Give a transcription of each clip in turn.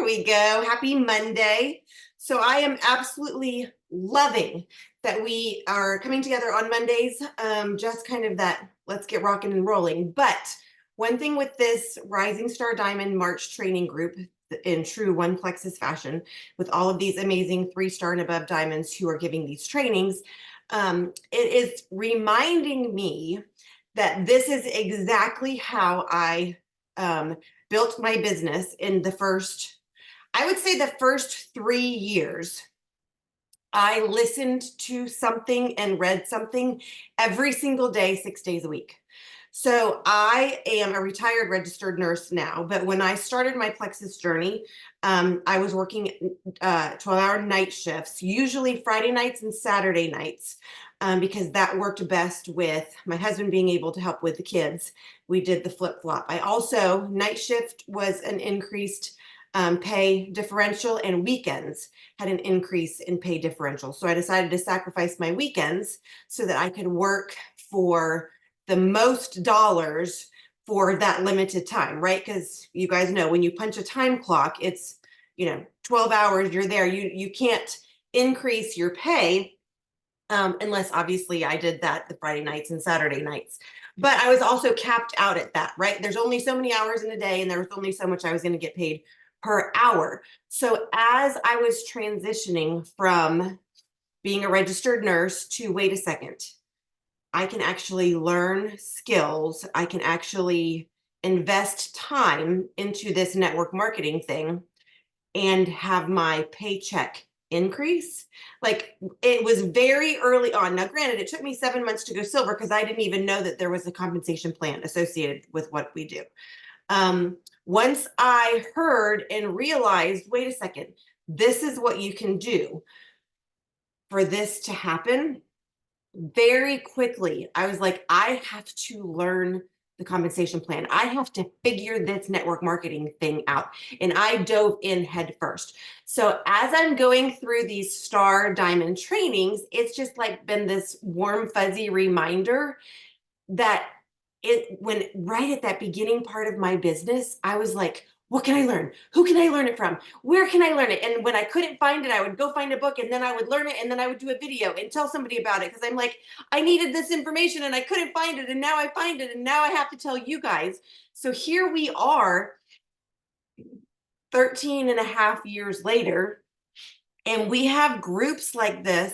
There we go. Happy Monday. So I am absolutely loving that we are coming together on Mondays. Just kind of that, let's get rocking and rolling. But one thing with this Rising Star Diamond March training group in true one plexus fashion, with all of these amazing 3-star and above diamonds who are giving these trainings, it is reminding me that this is exactly how I built my business in I would say the first 3 years. I listened to something and read something every single day, 6 days a week. So I am a retired registered nurse now, but when I started my plexus journey, I was working 12-hour night shifts, usually Friday nights and Saturday nights, because that worked best with my husband being able to help with the kids. We did the flip-flop. I also, night shift was an increased pay differential, and weekends had an increase in pay differential. So I decided to sacrifice my weekends so that I could work for the most dollars for that limited time, right? Because you guys know when you punch a time clock, it's 12 hours, you're there. You can't increase your pay unless obviously I did that the Friday nights and Saturday nights. But I was also capped out at that, right? There's only so many hours in a day, and there was only so much I was going to get paid per hour. So as I was transitioning from being a registered nurse to, wait a second, I can actually learn skills. I can actually invest time into this network marketing thing and have my paycheck increase. Like, it was very early on. Now, granted, it took me 7 months to go silver because I didn't even know that there was a compensation plan associated with what we do. Once I heard and realized, wait a second, this is what you can do for this to happen, very quickly, I was like, I have to learn the compensation plan. I have to figure this network marketing thing out. And I dove in head first. So as I'm going through these Star Diamond trainings, it's just like been this warm, fuzzy reminder that when right at that beginning part of my business, I was like, what can I learn? Who can I learn it from? Where can I learn it? And when I couldn't find it, I would go find a book, and then I would learn it, and then I would do a video and tell somebody about it, because I'm like, I needed this information and I couldn't find it, and now I find it, and now I have to tell you guys. So here we are 13 and a half years later, and we have groups like this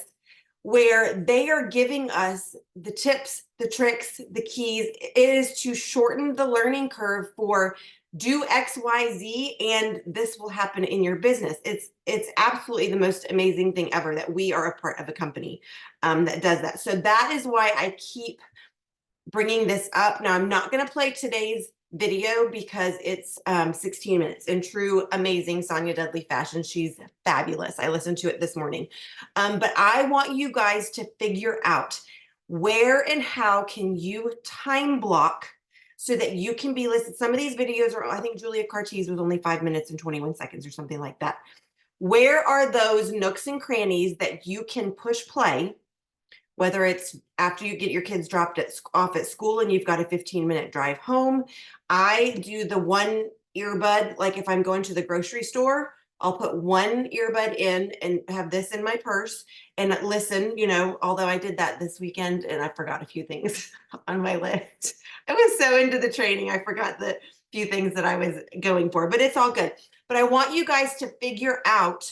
where they are giving us the tips, the tricks, the keys. It is to shorten the learning curve for do X, Y, Z, and this will happen in your business. It's absolutely the most amazing thing ever that we are a part of a company that does that. So that is why I keep bringing this up. Now, I'm not going to play today's video because it's 16 minutes in true amazing Sonia Dudley fashion. She's fabulous. I listened to it this morning. But I want you guys to figure out where and how can you time block so that you can be listed. Some of these videos are, I think Julia Cartiz was only 5 minutes and 21 seconds or something like that. Where are those nooks and crannies that you can push play, whether it's after you get your kids dropped off at school and you've got a 15-minute drive home? I do the one earbud, like if I'm going to the grocery store, I'll put one earbud in and have this in my purse and listen, although I did that this weekend and I forgot a few things on my list. I was so into the training, I forgot the few things that I was going for, but it's all good. But I want you guys to figure out,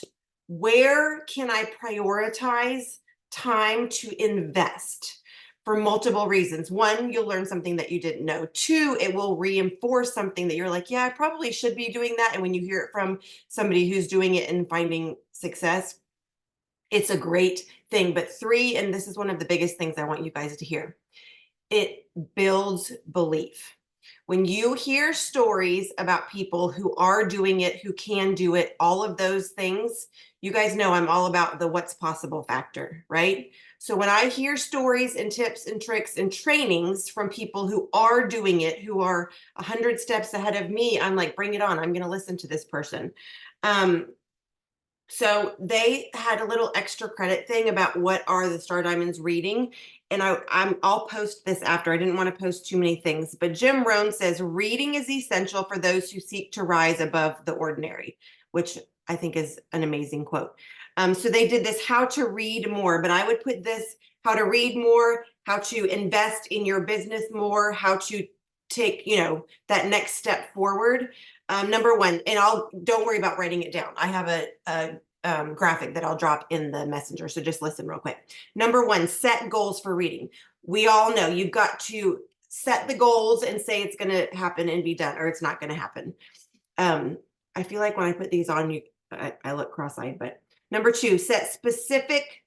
where can I prioritize time to invest for multiple reasons. One, you'll learn something that you didn't know. Two, it will reinforce something that you're like, yeah, I probably should be doing that. And when you hear it from somebody who's doing it and finding success, it's a great thing. But three, and this is one of the biggest things I want you guys to hear, it builds belief. When you hear stories about people who are doing it, who can do it, all of those things, you guys know I'm all about the what's possible factor, right? So when I hear stories and tips and tricks and trainings from people who are doing it, who are 100 steps ahead of me, I'm like, bring it on. I'm going to listen to this person. So they had a little extra credit thing about what are the Star Diamonds reading. And I'll post this after. I didn't want to post too many things, but Jim Rohn says reading is essential for those who seek to rise above the ordinary. which I think is an amazing quote. So they did this how to read more, but I would put this how to read more, how to invest in your business more, how to take, that next step forward. Number one, and don't worry about writing it down. I have a graphic that I'll drop in the messenger. So just listen real quick. Number one, set goals for reading. We all know you've got to set the goals and say it's going to happen and be done, or it's not going to happen. I feel like when I put these on, I look cross-eyed, but number two, set specific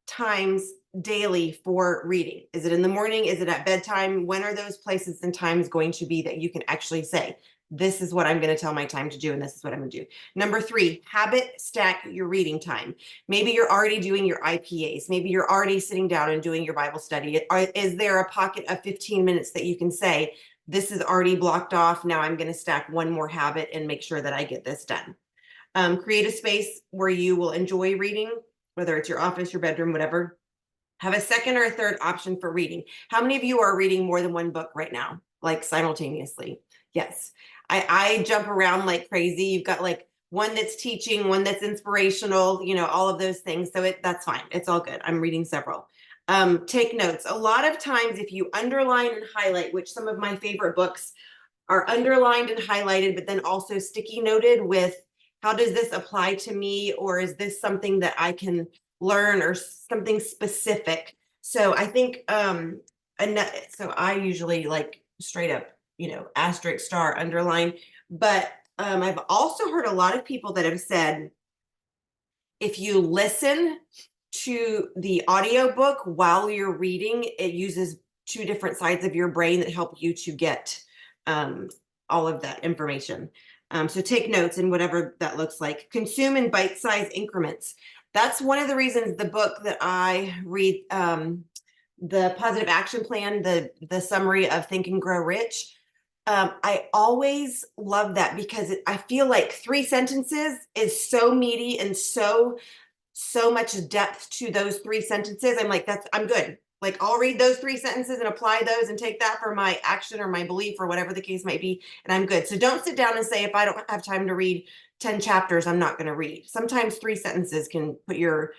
times daily for reading. Is it in the morning? Is it at bedtime? When are those places and times going to be that you can actually say, this is what I'm going to tell my time to do, and this is what I'm going to do. Number three, habit stack your reading time. Maybe you're already doing your IPAs. Maybe you're already sitting down and doing your Bible study. Is there a pocket of 15 minutes that you can say, this is already blocked off. Now I'm going to stack one more habit and make sure that I get this done. Create a space where you will enjoy reading, whether it's your office, your bedroom, whatever. Have a second or a third option for reading. How many of you are reading more than one book right now, like simultaneously? Yes. I jump around like crazy. You've got like one that's teaching, one that's inspirational, all of those things. So that's fine. It's all good. I'm reading several. Take notes. A lot of times if you underline and highlight, which some of my favorite books are underlined and highlighted, but then also sticky noted with, how does this apply to me? Or is this something that I can learn, or something specific? So I think, so I usually like straight up, asterisk, star, underline, but I've also heard a lot of people that have said, if you listen to the audiobook while you're reading, it uses two different sides of your brain that help you to get all of that information. So take notes in whatever that looks like. Consume in bite-sized increments. That's one of the reasons the book that I read, the Positive Action Plan, the summary of Think and Grow Rich. I always love that because I feel like 3 sentences is so meaty and so much depth to those 3 sentences. I'm like, I'm good. Like, I'll read those 3 sentences and apply those and take that for my action or my belief or whatever the case might be, and I'm good. So don't sit down and say, if I don't have time to read 10 chapters, I'm not going to read. Sometimes 3 sentences can put you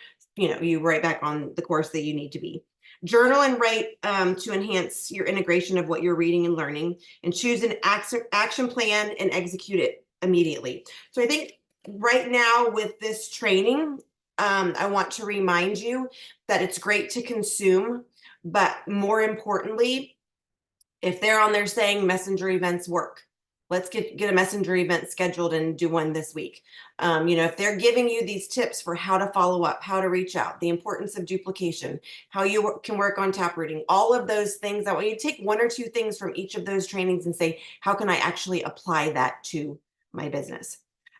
right back on the course that you need to be. Journal and write to enhance your integration of what you're reading and learning, and choose an action plan and execute it immediately. So I think right now with this training, I want to remind you that it's great to consume, but more importantly, if they're on there saying messenger events work, let's get a messenger event scheduled and do one this week. If they're giving you these tips for how to follow up, how to reach out, the importance of duplication, how you can work on taprooting, all of those things, I want you to take 1 or 2 things from each of those trainings and say, how can I actually apply that to my business?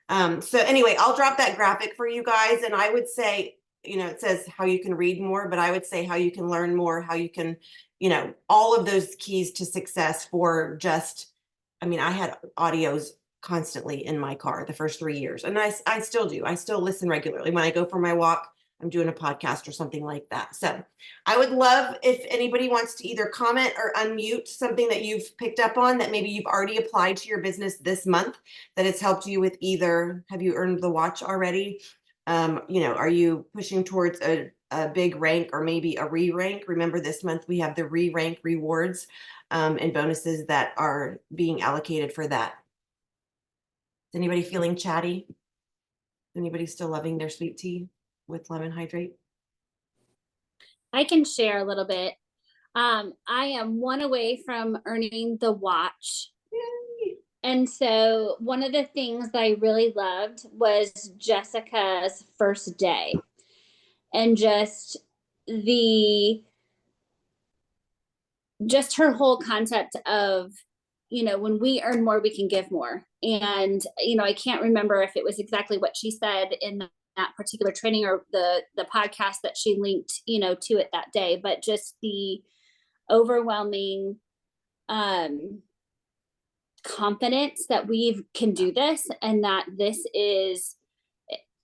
So anyway, I'll drop that graphic for you guys. And I would say, it says how you can read more, but I would say how you can learn more, how you can, all of those keys to success for just, I had audios constantly in my car the first 3 years. And I still do. I still listen regularly. When I go for my walk, I'm doing a podcast or something like that. So I would love if anybody wants to either comment or unmute something that you've picked up on that maybe you've already applied to your business this month, that it's helped you with. Either, have you earned the watch already? Are you pushing towards a big rank or maybe a re-rank? Remember, this month we have the re-rank rewards and bonuses that are being allocated for that. Is anybody feeling chatty? Anybody still loving their sweet tea with lemon hydrate? I can share a little bit. I am 1 away from earning the watch. Yay. And so one of the things that I really loved was Jessica's first day, and just her whole concept of, when we earn more, we can give more. And, I can't remember if it was exactly what she said in that particular training or the podcast that she linked, to it that day, but just the overwhelming confidence that we can do this, and that this is,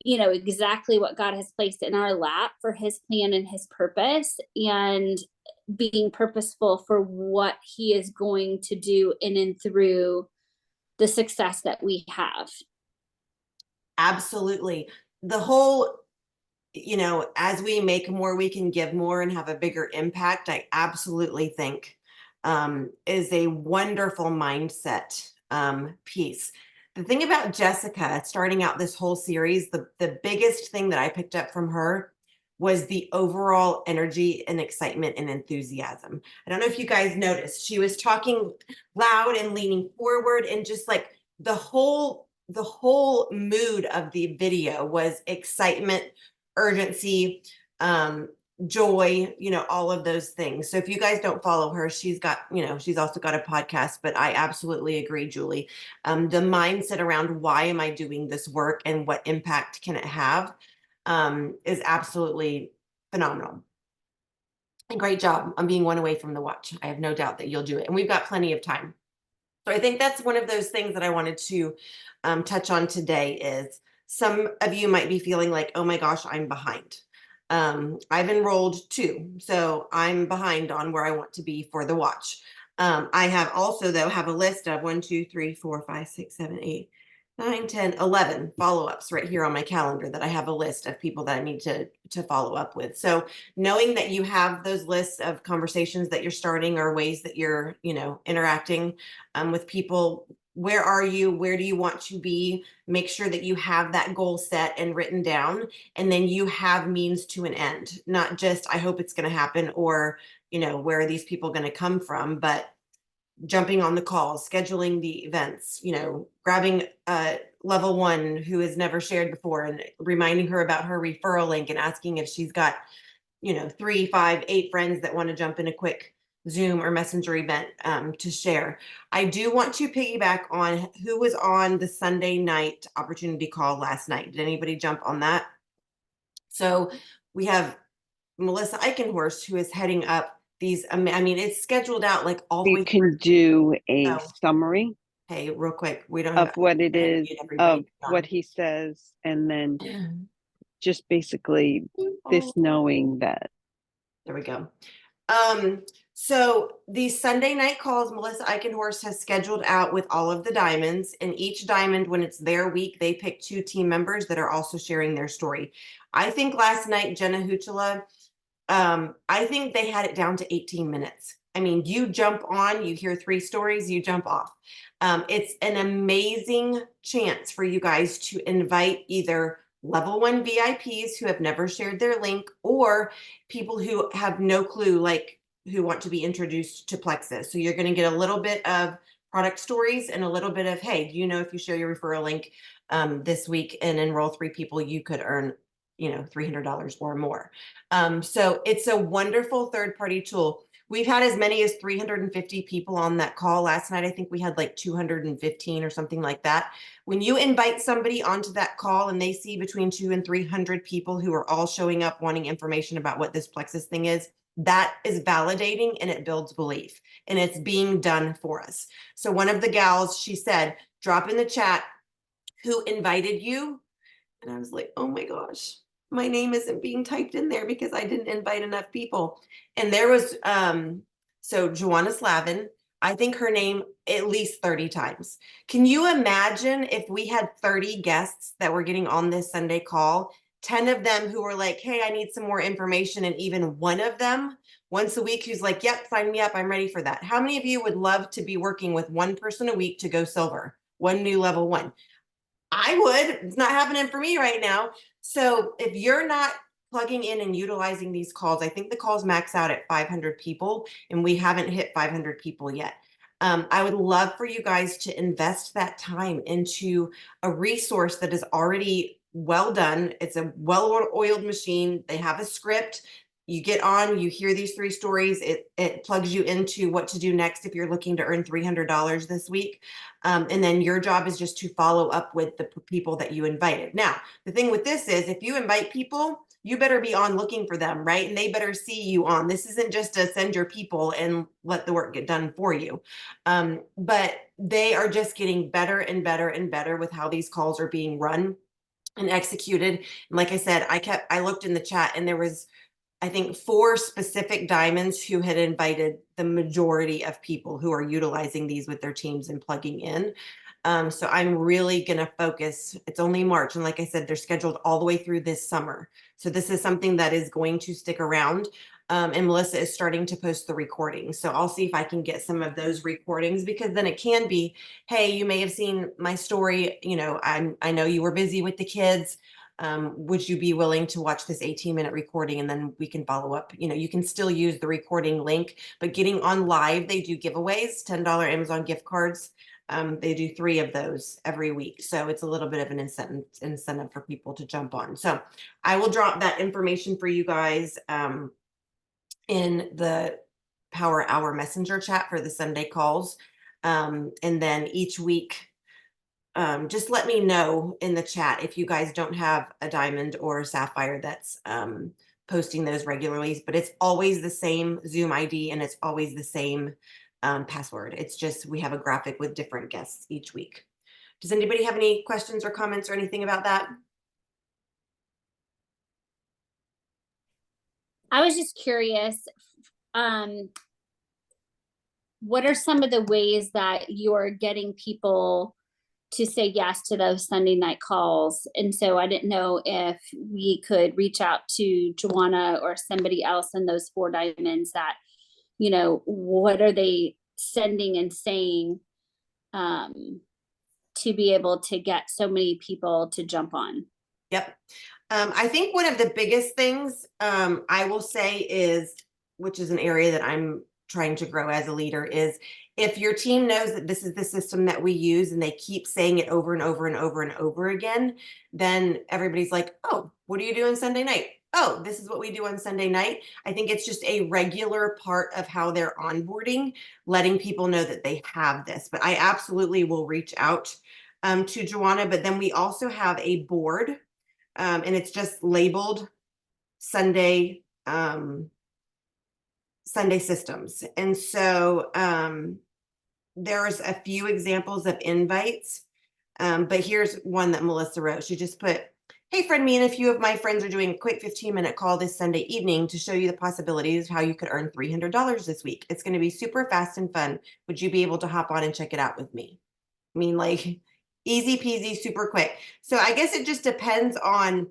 exactly what God has placed in our lap for his plan and his purpose, and being purposeful for what he is going to do in and through the success that we have. Absolutely. The whole, as we make more, we can give more and have a bigger impact. I absolutely think is a wonderful mindset piece. The thing about Jessica starting out this whole series, the biggest thing that I picked up from her was the overall energy and excitement and enthusiasm. I don't know if you guys noticed, she was talking loud and leaning forward, and just like the whole mood of the video was excitement, urgency, joy, all of those things. So if you guys don't follow her, she's also got a podcast, but I absolutely agree, Julie. The mindset around why am I doing this work and what impact can it have is absolutely phenomenal. And great job on being one away from the watch. I have no doubt that you'll do it. And we've got plenty of time. So I think that's one of those things that I wanted to touch on today is some of you might be feeling like, oh my gosh, I'm behind. I've enrolled too, so I'm behind on where I want to be for the watch. I have also, though, have a list of 1, 2, 3, 4, 5, 6, 7, 8, 9, 10, 11 follow-ups right here on my calendar that I have a list of people that I need to follow up with. So knowing that you have those lists of conversations that you're starting or ways that you're, interacting with people, where are you? Where do you want to be? Make sure that you have that goal set and written down, and then you have means to an end, not just, I hope it's going to happen, or, where are these people going to come from, but jumping on the calls, scheduling the events, grabbing level one who has never shared before and reminding her about her referral link and asking if she's got, 3, 5, 8 friends that want to jump in a quick Zoom or Messenger event to share. I do want to piggyback on who was on the Sunday night opportunity call last night. Did anybody jump on that? So we have Melissa Eichenhorst, who is heading up these. I mean, it's scheduled out like all the You way can do a through. summary Hey, real quick, we don't have of what it I have to is, mute everybody. of what he says, and then John. just basically this knowing that. There we go. So these Sunday night calls, Melissa Eichenhorst has scheduled out with all of the diamonds, and each diamond, when it's their week, they pick 2 team members that are also sharing their story. I think last night, Jenna Huchela, I think they had it down to 18 minutes. I mean, you jump on, you hear 3 stories, you jump off. It's an amazing chance for you guys to invite either level 1 VIPs who have never shared their link, or people who have no clue, like who want to be introduced to Plexus. So you're going to get a little bit of product stories and a little bit of, hey, do you know if you share your referral link this week and enroll 3 people, you could earn, $300 or more. So it's a wonderful third-party tool. We've had as many as 350 people on that call. Last night, I think we had like 215 or something like that. When you invite somebody onto that call and they see between 200 and 300 people who are all showing up wanting information about what this Plexus thing is, that is validating and it builds belief, and it's being done for us. So one of the gals, she said, drop in the chat who invited you. And I was like, oh my gosh, my name isn't being typed in there because I didn't invite enough people. And there was, so Joanna Slavin, I think her name at least 30 times. Can you imagine if we had 30 guests that were getting on this Sunday call, 10 of them who were like, hey, I need some more information, and even one of them once a week who's like, yep, sign me up, I'm ready for that. How many of you would love to be working with one person a week to go silver, one new level 1? I would. It's not happening for me right now. So if you're not plugging in and utilizing these calls, I think the calls max out at 500 people, and we haven't hit 500 people yet. I would love for you guys to invest that time into a resource that is already well done. It's a well-oiled machine. They have a script. You get on, you hear these 3 stories. It plugs you into what to do next if you're looking to earn $300 this week. And then your job is just to follow up with the people that you invited. Now, the thing with this is if you invite people, you better be on looking for them, right? And they better see you on. This isn't just to send your people and let the work get done for you. But they are just getting better and better and better with how these calls are being run and executed. And like I said, I looked in the chat, and there was, I think 4 specific diamonds who had invited the majority of people who are utilizing these with their teams and plugging in. So I'm really going to focus. It's only March. And like I said, they're scheduled all the way through this summer. So this is something that is going to stick around. And Melissa is starting to post the recordings. So I'll see if I can get some of those recordings, because then it can be, hey, you may have seen my story. You know, I know you were busy with the kids. Would you be willing to watch this 18-minute recording, and then we can follow up? You know, you can still use the recording link, but getting on live, they do giveaways, $10 Amazon gift cards. They do 3 of those every week. So it's a little bit of an incentive for people to jump on. So I will drop that information for you guys in the Power Hour Messenger chat for the Sunday calls. And then each week, just let me know in the chat if you guys don't have a diamond or a sapphire that's posting those regularly, but it's always the same Zoom ID and it's always the same password. It's just, we have a graphic with different guests each week. Does anybody have any questions or comments or anything about that? I was just curious, what are some of the ways that you're getting people to say yes to those Sunday night calls? And so I didn't know if we could reach out to Joanna or somebody else in those 4 diamonds that, you know, what are they sending and saying to be able to get so many people to jump on? Yep. I think one of the biggest things I will say is, which is an area that I'm trying to grow as a leader, is if your team knows that this is the system that we use and they keep saying it over and over and over and over again, then everybody's like, oh, what are you doing Sunday night? Oh, this is what we do on Sunday night. I think it's just a regular part of how they're onboarding, letting people know that they have this. But I absolutely will reach out to Joanna. But then we also have a board, and it's just labeled Sunday Sunday systems. And so there's a few examples of invites, but here's one that Melissa wrote. She just put, hey, friend, me and a few of my friends are doing a quick 15-minute call this Sunday evening to show you the possibilities of how you could earn $300 this week. It's going to be super fast and fun. Would you be able to hop on and check it out with me? I mean, like, easy peasy, super quick. So I guess it just depends on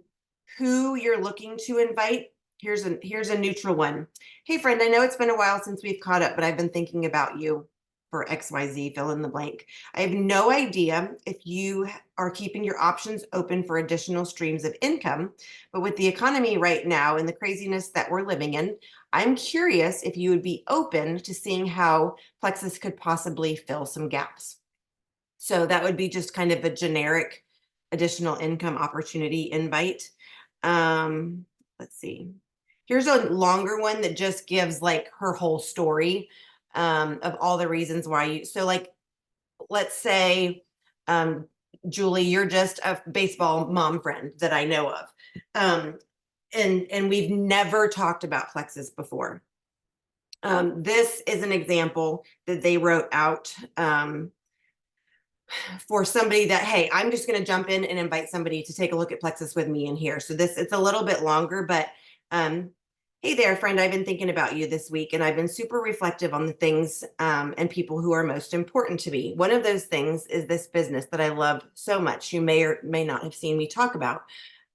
who you're looking to invite. Here's a neutral one. Hey, friend, I know it's been a while since we've caught up, but I've been thinking about you for XYZ, fill in the blank. I have no idea if you are keeping your options open for additional streams of income, but with the economy right now and the craziness that we're living in, I'm curious if you would be open to seeing how Plexus could possibly fill some gaps. So that would be just kind of a generic additional income opportunity invite. Let's see. Here's a longer one that just gives like her whole story of all the reasons why you, so like, let's say, Julie, you're just a baseball mom friend that I know of. And we've never talked about Plexus before. This is an example that they wrote out for somebody that, hey, I'm just going to jump in and invite somebody to take a look at Plexus with me in here. So this, it's a little bit longer, but hey there, friend, I've been thinking about you this week, and I've been super reflective on the things and people who are most important to me. One of those things is this business that I love so much. You may or may not have seen me talk about.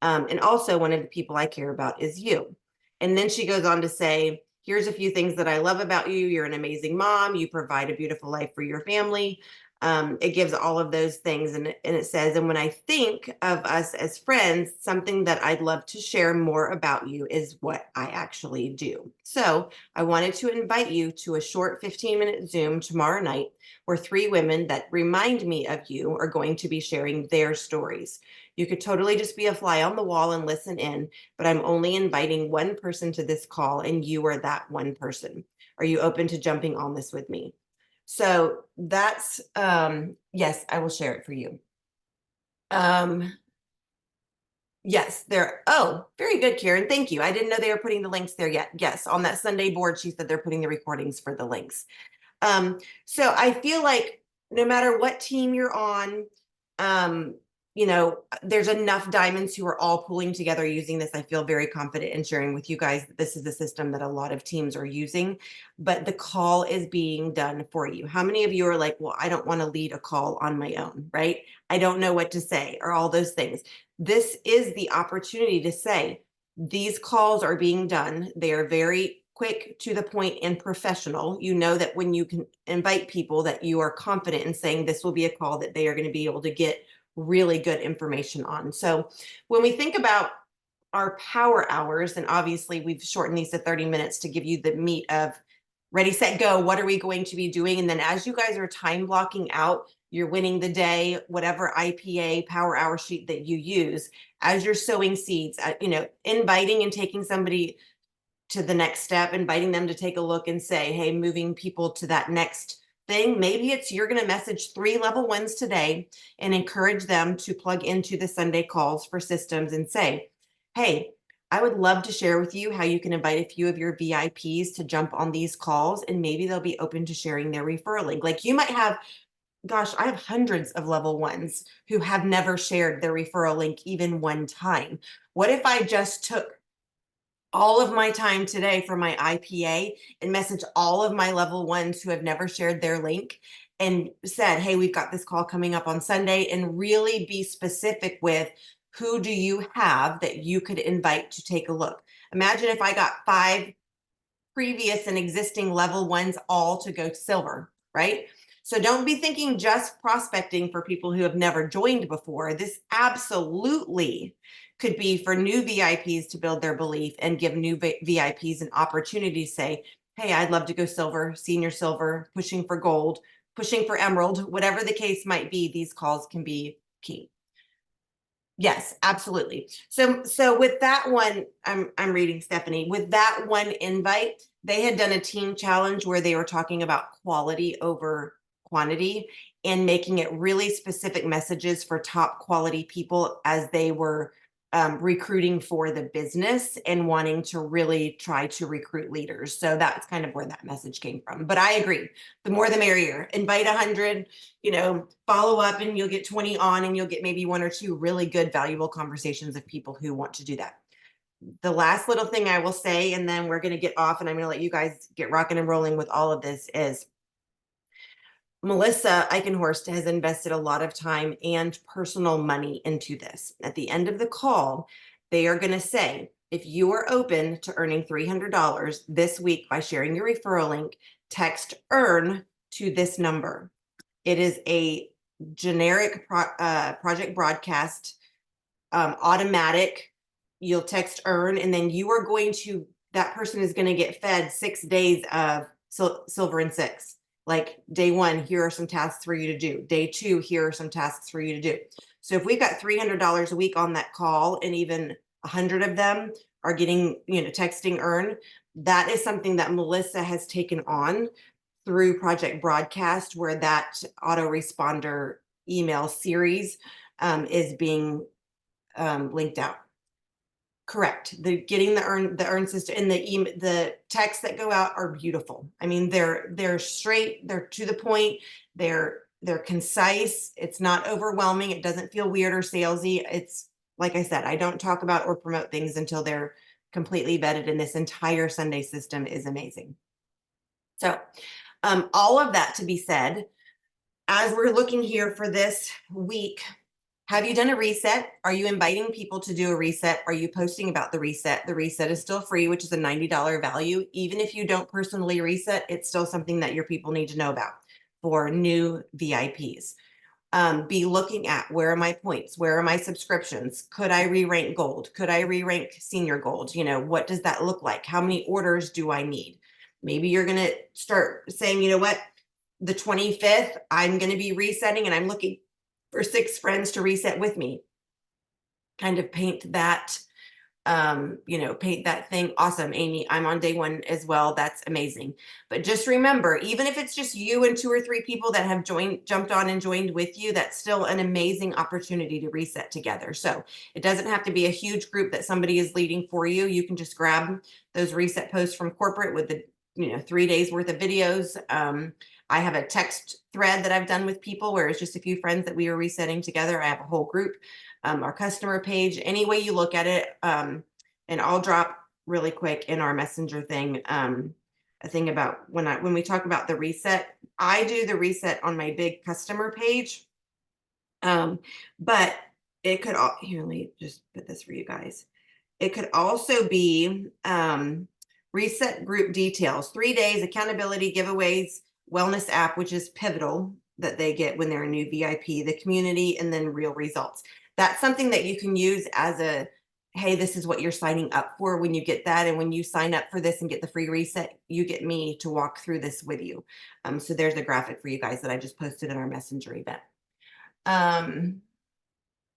And also one of the people I care about is you. And then she goes on to say, here's a few things that I love about you. You're an amazing mom. You provide a beautiful life for your family. It gives all of those things. And it says, and when I think of us as friends, something that I'd love to share more about you is what I actually do. So I wanted to invite you to a short 15-minute Zoom tomorrow night where 3 women that remind me of you are going to be sharing their stories. You could totally just be a fly on the wall and listen in, but I'm only inviting one person to this call, and you are that one person. Are you open to jumping on this with me? So that's, yes, I will share it for you. Yes, there. Oh, very good, Karen. Thank you. I didn't know they were putting the links there yet. Yes, on that Sunday board, she said they're putting the recordings for the links. So I feel like no matter what team you're on, you know, there's enough diamonds who are all pulling together using this. I feel very confident in sharing with you guys that this is a system that a lot of teams are using, but the call is being done for you. How many of you are like, well, I don't want to lead a call on my own, right? I don't know what to say, or all those things. This is the opportunity to say, these calls are being done. They are very quick, to the point, and professional. You know that when you can invite people, that you are confident in saying this will be a call that they are going to be able to get really good information on. So when we think about our power hours, and obviously we've shortened these to 30 minutes to give you the meat of ready, set, go. What are we going to be doing? And then as you guys are time blocking out, you're winning the day, whatever IPA power hour sheet that you use, as you're sowing seeds, you know, inviting and taking somebody to the next step, inviting them to take a look and say, hey, moving people to that next thing. Maybe it's you're going to message 3 level 1s today and encourage them to plug into the Sunday calls for systems and say, hey, I would love to share with you how you can invite a few of your VIPs to jump on these calls, and maybe they'll be open to sharing their referral link. Like you might have, gosh, I have hundreds of level 1s who have never shared their referral link even one time. What if I just took all of my time today for my IPA and message all of my level 1s who have never shared their link and said, hey, we've got this call coming up on Sunday, and really be specific with who do you have that you could invite to take a look. Imagine if I got 5 previous and existing level 1s all to go silver, right? So don't be thinking just prospecting for people who have never joined before. This absolutely could be for new VIPs to build their belief and give new VIPs an opportunity to say, hey, I'd love to go silver, senior silver, pushing for gold, pushing for emerald, whatever the case might be. These calls can be key. Yes, absolutely. So with that one, I'm reading Stephanie. With that one invite, they had done a team challenge where they were talking about quality over quantity and making it really specific messages for top quality people as they were recruiting for the business and wanting to really try to recruit leaders. So that's kind of where that message came from. But I agree, the more the merrier. Invite 100, you know, follow up, and you'll get 20 on, and you'll get maybe 1 or 2 really good, valuable conversations of people who want to do that. The last little thing I will say, and then we're going to get off and I'm going to let you guys get rocking and rolling with all of this, is Melissa Eichenhorst has invested a lot of time and personal money into this. At the end of the call, they are going to say, if you are open to earning $300 this week by sharing your referral link, text earn to this number. It is a generic project broadcast, automatic. You'll text earn, and then you are going to, that person is going to get fed 6 days of silver and 6. Like day 1, here are some tasks for you to do. Day 2, here are some tasks for you to do. So if we've got $300 a week on that call, and even 100 of them are getting, you know, texting earn, that is something that Melissa has taken on through Project Broadcast, where that autoresponder email series is being linked out. Correct. The getting the earn system, and the texts that go out are beautiful. I mean, they're straight, they're to the point, they're concise. It's not overwhelming. It doesn't feel weird or salesy. It's like I said, I don't talk about or promote things until they're completely vetted, and this entire Sunday system is amazing. So all of that to be said, as we're looking here for this week, have you done a reset? Are you inviting people to do a reset? Are you posting about the reset? The reset is still free, which is a $90 value. Even if you don't personally reset, it's still something that your people need to know about for new VIPs. Be looking at, where are my points? Where are my subscriptions? Could I re-rank gold? Could I re-rank senior gold? You know, what does that look like? How many orders do I need? Maybe you're going to start saying, you know what, the 25th, I'm going to be resetting, and I'm looking for 6 friends to reset with me. Kind of paint that, you know, paint that thing. Awesome, Amy, I'm on day 1 as well. That's amazing. But just remember, even if it's just you and 2 or 3 people that have jumped on and joined with you, that's still an amazing opportunity to reset together. So it doesn't have to be a huge group that somebody is leading for you. You can just grab those reset posts from corporate with the, you know, 3 days worth of videos. I have a text thread that I've done with people where it's just a few friends that we are resetting together. I have a whole group, our customer page, any way you look at it. And I'll drop really quick in our messenger thing, a thing about when we talk about the reset, I do the reset on my big customer page. But it could all, here, let me just put this for you guys. It could also be reset group details, 3 days, accountability, giveaways, wellness app, which is pivotal that they get when they're a new VIP, the community, and then real results. That's something that you can use as a, hey, this is what you're signing up for when you get that. And when you sign up for this and get the free reset, you get me to walk through this with you. So there's a graphic for you guys that I just posted in our messenger event.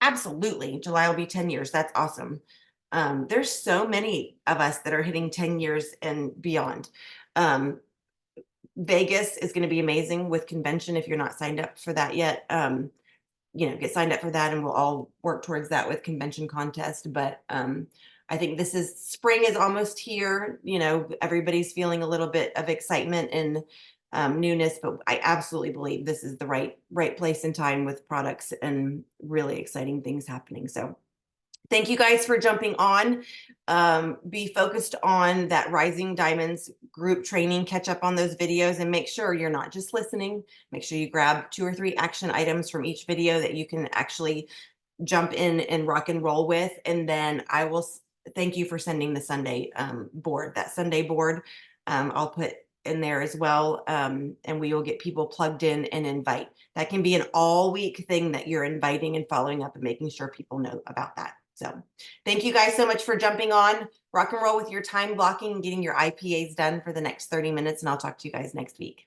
Absolutely. July will be 10 years. That's awesome. There's so many of us that are hitting 10 years and beyond. Vegas is going to be amazing with convention. If you're not signed up for that yet, get signed up for that and we'll all work towards that with convention contest. But I think spring is almost here. Everybody's feeling a little bit of excitement and newness, but I absolutely believe this is the right place and time with products and really exciting things happening. So thank you guys for jumping on. Be focused on that Rising Diamonds group training, catch up on those videos, and make sure you're not just listening. Make sure you grab 2 or 3 action items from each video that you can actually jump in and rock and roll with. And then I will thank you for sending the Sunday board. That Sunday board I'll put in there as well. And we will get people plugged in and invite. That can be an all week thing that you're inviting and following up and making sure people know about that. So thank you guys so much for jumping on. Rock and roll with your time blocking and getting your IPAs done for the next 30 minutes. And I'll talk to you guys next week.